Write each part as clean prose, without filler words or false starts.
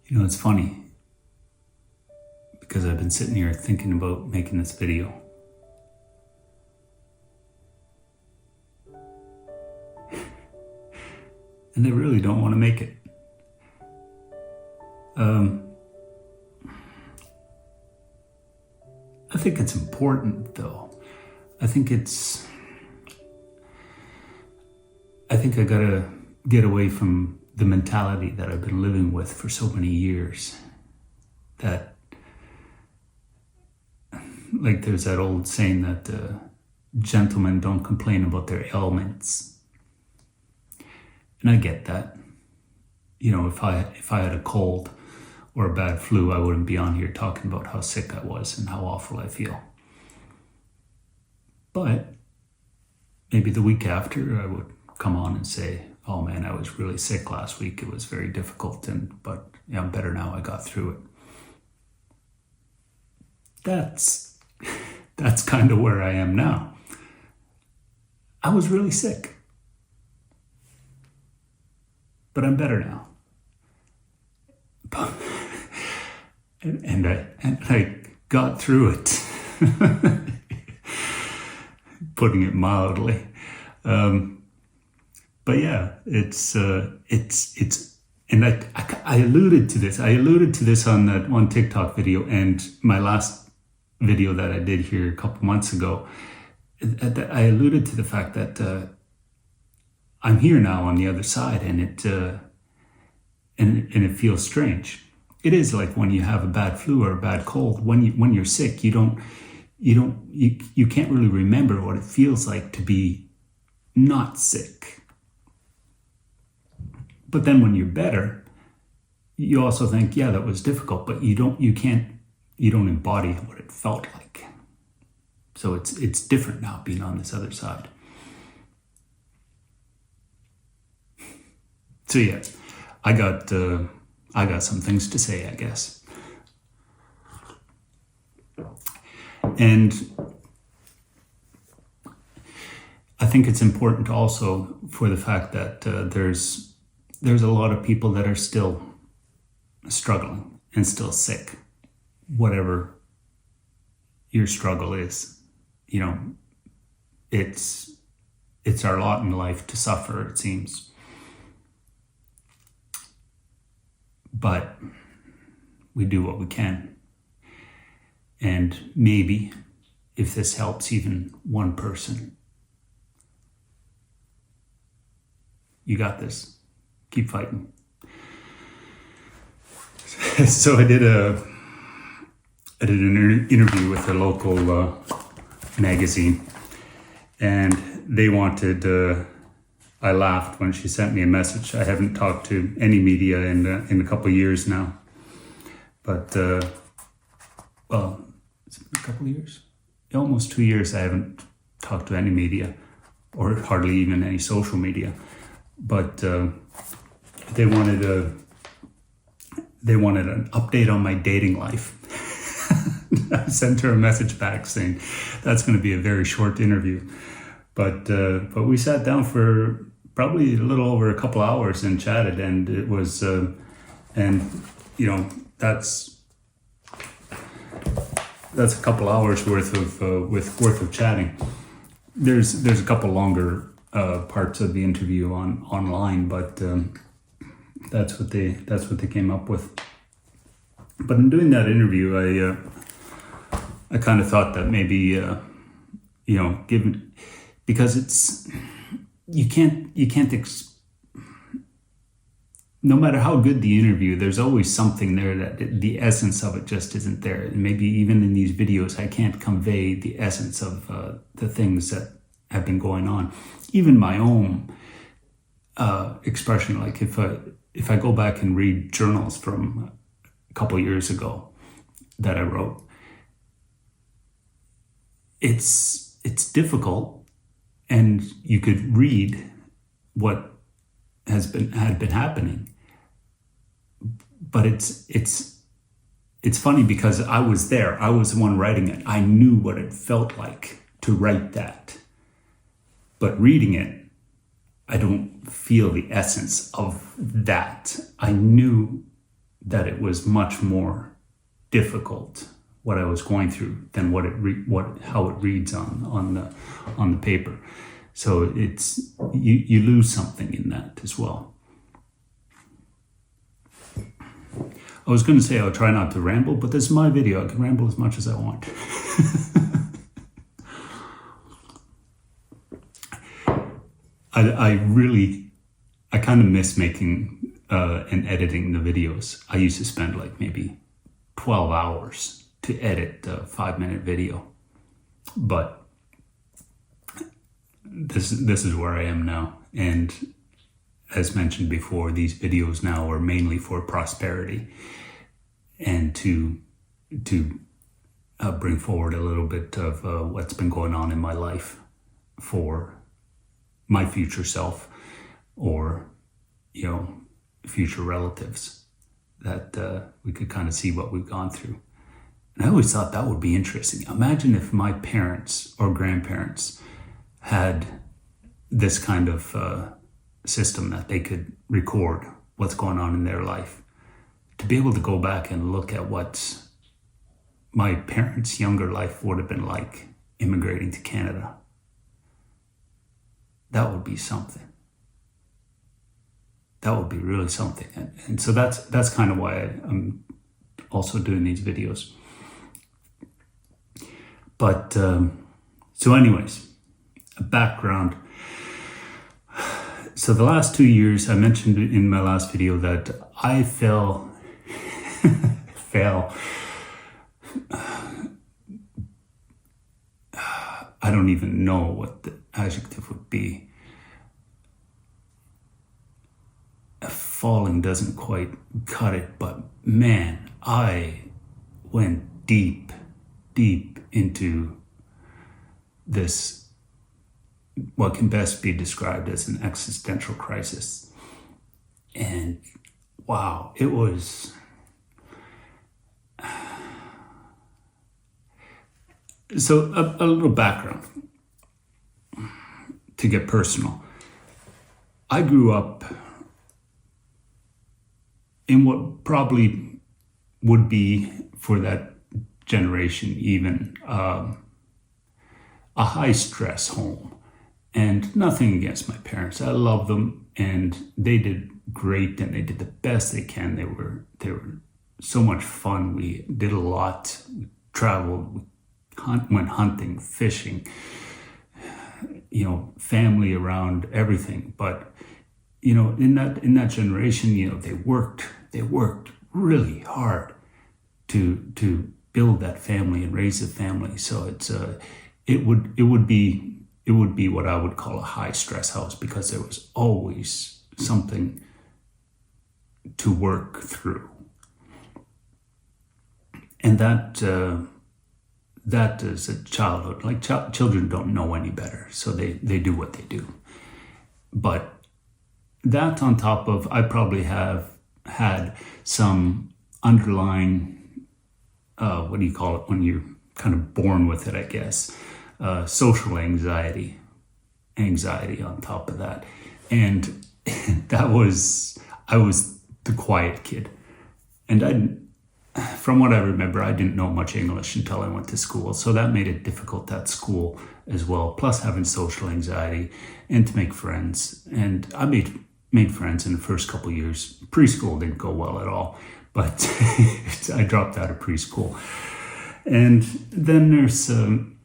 You know, it's funny because I've been sitting here thinking about making this video. And I really don't want to make it. I think it's important though. I think I gotta get away from the mentality that I've been living with for so many years. That, like there's that old saying that gentlemen don't complain about their ailments. And I get that. You know, if I had a cold or a bad flu, I wouldn't be on here talking about how sick I was and how awful I feel. But maybe the week after I would come on and say, oh man, I was really sick last week. It was very difficult, but yeah, I'm better now. I got through it. That's kind of where I am now. I was really sick, but I'm better now. And I got through it, putting it mildly. But yeah, it's and I alluded to this. I alluded to this on that one TikTok video and my last video that I did here a couple months ago. I alluded to the fact that I'm here now on the other side, and it feels strange. It is like when you have a bad flu or a bad cold. When you're sick, you can't really remember what it feels like to be not sick. But then when you're better, you also think, yeah, that was difficult, but you don't embody what it felt like. So it's different now being on this other side. So yeah, I got some things to say, I guess. And I think it's important also for the fact that there's a lot of people that are still struggling and still sick, whatever your struggle is. You know, it's our lot in life to suffer, it seems. But we do what we can. And maybe if this helps even one person, you got this. Keep fighting. So I did an interview with a local magazine, and they wanted. I laughed when she sent me a message. I haven't talked to any media in a couple of years now, but well, it's been a couple of years, almost 2 years. I haven't talked to any media, or hardly even any social media, but. They wanted an update on my dating life. I sent her a message back saying that's going to be a very short interview, but we sat down for probably a little over a couple hours and chatted, and it was and you know that's a couple hours worth of chatting. There's a couple longer parts of the interview online, but. That's what they came up with. But in doing that interview, I kind of thought that maybe given because it's you can't no matter how good the interview, there's always something there that the essence of it just isn't there. And maybe even in these videos, I can't convey the essence of the things that have been going on. Even my own expression, like if I go back and read journals from a couple years ago that I wrote, it's difficult, and you could read what had been happening, but it's funny because I was there. I was the one writing it. I knew what it felt like to write that, but reading it, I don't feel the essence of that. I knew that it was much more difficult what I was going through than how it reads on the paper. So it's you lose something in that as well. I was going to say I'll try not to ramble, but this is my video. I can ramble as much as I want. I kind of miss making and editing the videos. I used to spend like maybe 12 hours to edit a 5-minute video, but this is where I am now. And as mentioned before, these videos now are mainly for prosperity and to bring forward a little bit of what's been going on in my life for my future self, or future relatives, that we could kind of see what we've gone through. And I always thought that would be interesting. Imagine if my parents or grandparents had this kind of system that they could record what's going on in their life, to be able to go back and look at what my parents' younger life would have been like immigrating to Canada. That would be something. That would be really something. And so that's kind of why I'm also doing these videos. But so anyways, a background. So the last 2 years, I mentioned in my last video that I fell. I don't even know what the adjective would be. Falling doesn't quite cut it, but man, I went deep into this, what can best be described as an existential crisis. And wow, it was... So a little background to get personal. I grew up in what probably would be, for that generation even, a high stress home. And nothing against my parents. I love them, and they did great, and they did the best they can. They were so much fun. We did a lot. We traveled. We went hunting, fishing. Family around everything. But in that generation, they worked really hard to build that family and raise a family. So it would be what I would call a high stress house, because there was always something to work through. And that is a childhood. Like children don't know any better, so they do what they do. But that on top of, I probably have had some underlying, what do you call it when you're kind of born with it, I guess, social anxiety on top of that. And I was the quiet kid. And from what I remember, I didn't know much English until I went to school. So that made it difficult at school as well, plus having social anxiety and to make friends. And I made friends in the first couple of years. Preschool didn't go well at all, but I dropped out of preschool. And then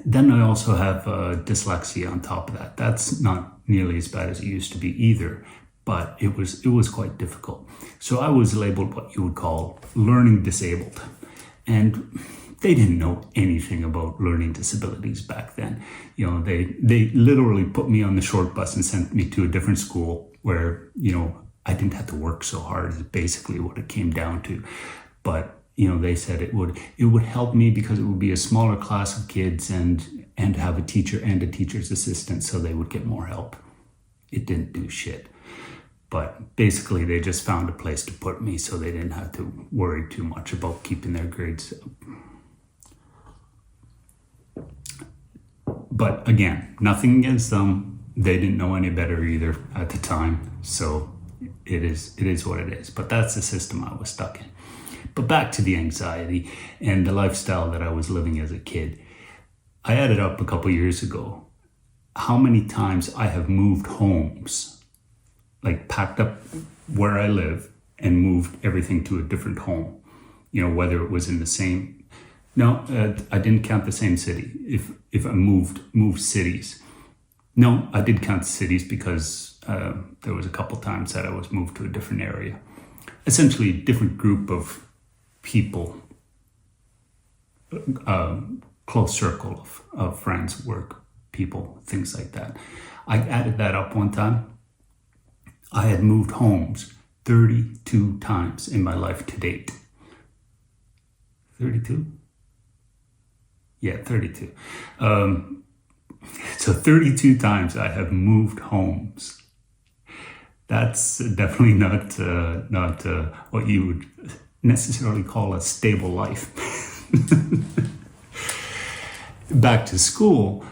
then I also have dyslexia on top of that. That's not nearly as bad as it used to be either, but it was quite difficult. So I was labeled what you would call learning disabled. And they didn't know anything about learning disabilities back then. They literally put me on the short bus and sent me to a different school where, I didn't have to work so hard, is basically what it came down to. But, they said it would help me because it would be a smaller class of kids and have a teacher and a teacher's assistant, so they would get more help. It didn't do shit. But basically, they just found a place to put me so they didn't have to worry too much about keeping their grades up. But again, nothing against them. They didn't know any better either at the time. So it is what it is. But that's the system I was stuck in. But back to the anxiety and the lifestyle that I was living as a kid. I added up a couple years ago how many times I have moved homes, like packed up where I live and moved everything to a different home. Whether it was in the same, no, I didn't count the same city. If I moved cities. No, I did count cities because there was a couple times that I was moved to a different area. Essentially a different group of people, close circle of friends, work people, things like that. I added that up one time. I had moved homes 32 times in my life to date. 32? Yeah, 32. So 32 times I have moved homes. That's definitely not what you would necessarily call a stable life. Back to school,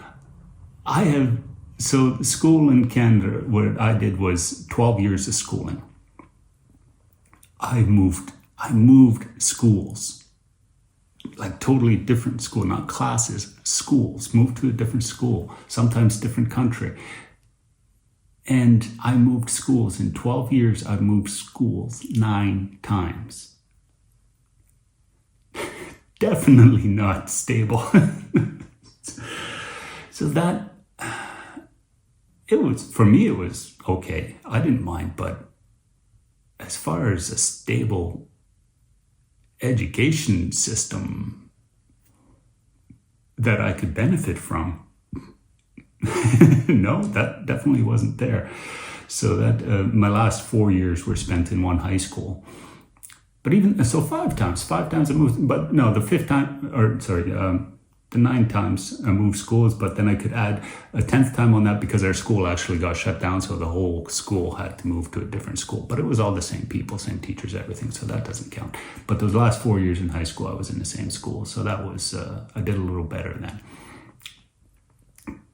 so school in Canada, what I did was 12 years of schooling. I moved schools, like totally different school, not classes, schools, moved to a different school, sometimes different country. And I moved schools. In 12 years, I've moved schools 9 times. Definitely not stable. So for me, it was okay. I didn't mind, but as far as a stable education system that I could benefit from, no, that definitely wasn't there. So that my last 4 years were spent in one high school. But even so, 5 times I moved. But no, the 9 times I moved schools. But then I could add a 10th time on that because our school actually got shut down, so the whole school had to move to a different school. But it was all the same people, same teachers, everything. So that doesn't count. But those last 4 years in high school, I was in the same school, so that was I did a little better then.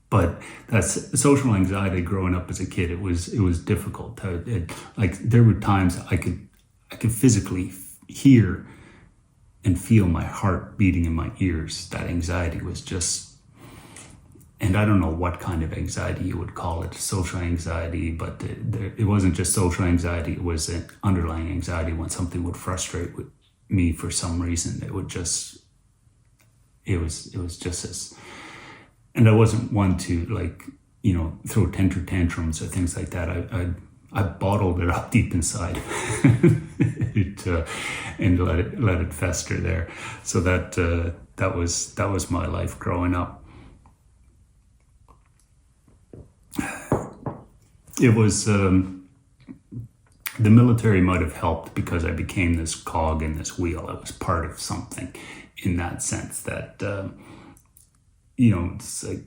But that's social anxiety. Growing up as a kid, it was difficult. There were times I could physically hear and feel my heart beating in my ears. That anxiety was just, and I don't know what kind of anxiety you would call it, social anxiety, but it wasn't just social anxiety. It was an underlying anxiety when something would frustrate me for some reason. It was just as. And I wasn't one to throw tantrums or things like that. I bottled it up deep inside and let it fester there. So that was my life growing up. It was the military might have helped because I became this cog in this wheel. I was part of something in that sense that. It's like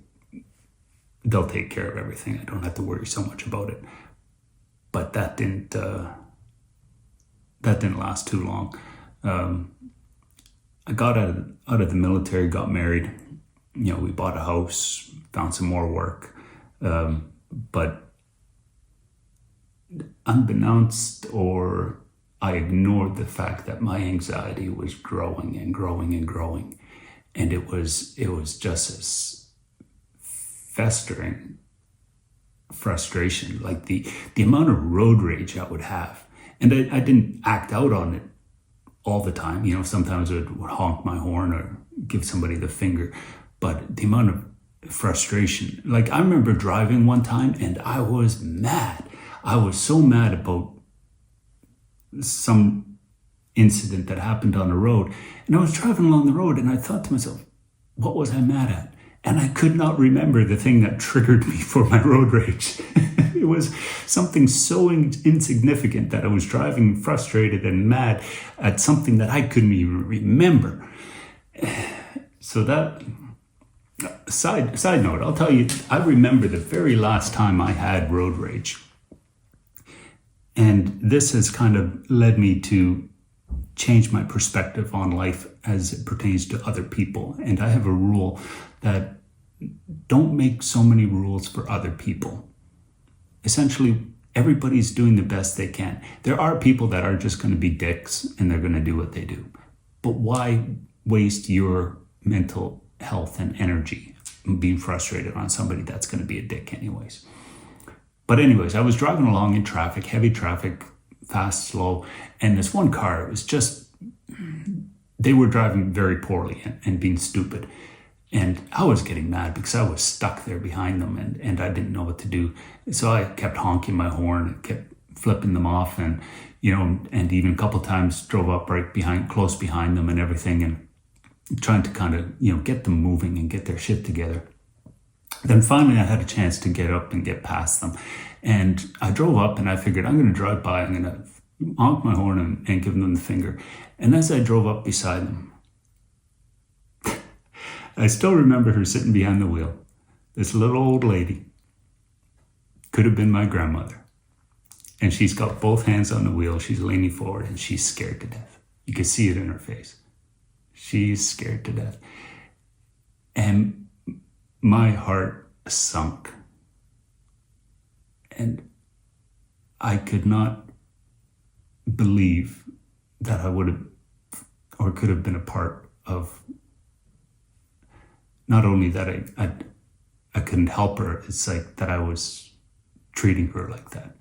they'll take care of everything. I don't have to worry so much about it. But that didn't last too long. I got out of the military, got married. We bought a house, found some more work. But unbeknownst, or I ignored the fact that my anxiety was growing and growing and growing. And it was just this festering frustration, like the amount of road rage I would have. And I didn't act out on it all the time. Sometimes I would honk my horn or give somebody the finger. But the amount of frustration, like I remember driving one time and I was mad. I was so mad about some incident that happened on the road, and I was driving along the road and I thought to myself, what was I mad at? And I could not remember the thing that triggered me for my road rage. It was something so insignificant that I was driving frustrated and mad at something that I couldn't even remember. So that side note, I'll tell you, I remember the very last time I had road rage, and this has kind of led me to change my perspective on life as it pertains to other people. And I have a rule that don't make so many rules for other people. Essentially, Everybody's doing the best they can. There are people that are just going to be dicks and they're going to do what they do. But why waste your mental health and energy being frustrated on somebody that's going to be a dick anyways? But anyways, I was driving along in traffic, heavy traffic, fast, slow, and this one car, it was just, they were driving very poorly and being stupid. And I was getting mad because I was stuck there behind them and I didn't know what to do. So I kept honking my horn, kept flipping them off, and and even a couple times drove up right close behind them and everything, and trying to kind of, get them moving and get their shit together. Then finally I had a chance to get up and get past them. And I drove up and I figured I'm going to drive by, I'm going to honk my horn and give them the finger. And as I drove up beside them, I still remember her sitting behind the wheel. This little old lady, could have been my grandmother. And she's got both hands on the wheel. She's leaning forward and she's scared to death. You can see it in her face. She's scared to death. And my heart sunk. And I could not believe that I would have or could have been a part of, not only that I couldn't help her, it's like that I was treating her like that.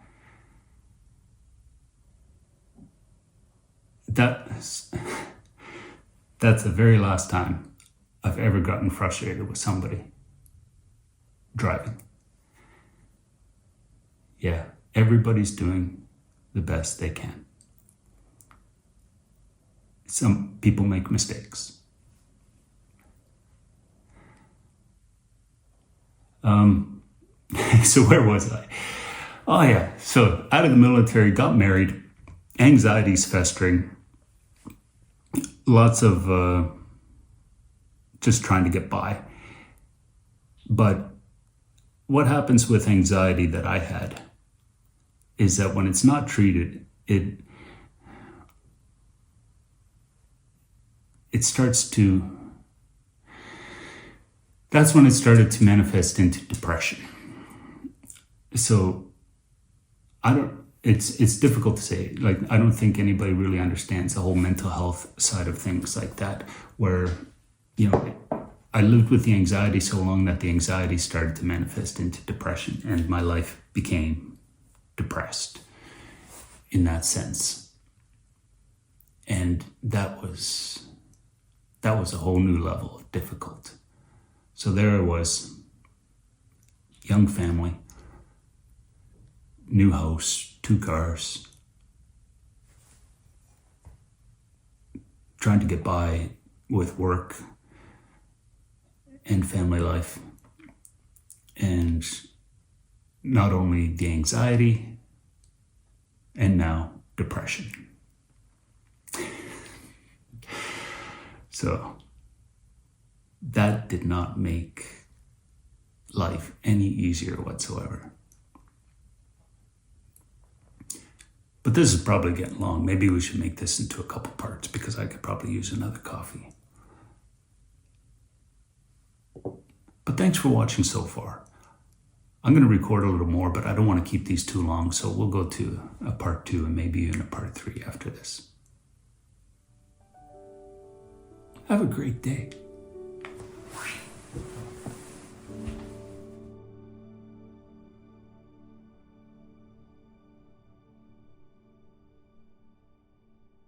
That's the very last time I've ever gotten frustrated with somebody driving. Yeah, everybody's doing the best they can. Some people make mistakes. So where was I? Oh yeah, so out of the military, got married, anxieties festering, lots of just trying to get by. But what happens with anxiety that I had is that when it's not treated, it starts to, that's when it started to manifest into depression. So it's difficult to say. Like, I don't think anybody really understands the whole mental health side of things like that, where, I lived with the anxiety so long that the anxiety started to manifest into depression, and my life became depressed in that sense. And that was a whole new level of difficult. So there I was, young family, new house, 2 cars, trying to get by with work and family life. And not only the anxiety, and now depression. So that did not make life any easier whatsoever. But this is probably getting long. Maybe we should make this into a couple parts, because I could probably use another coffee. But thanks for watching so far. I'm going to record a little more, but I don't want to keep these too long, so we'll go to a part 2 and maybe even a part 3 after this. Have a great day.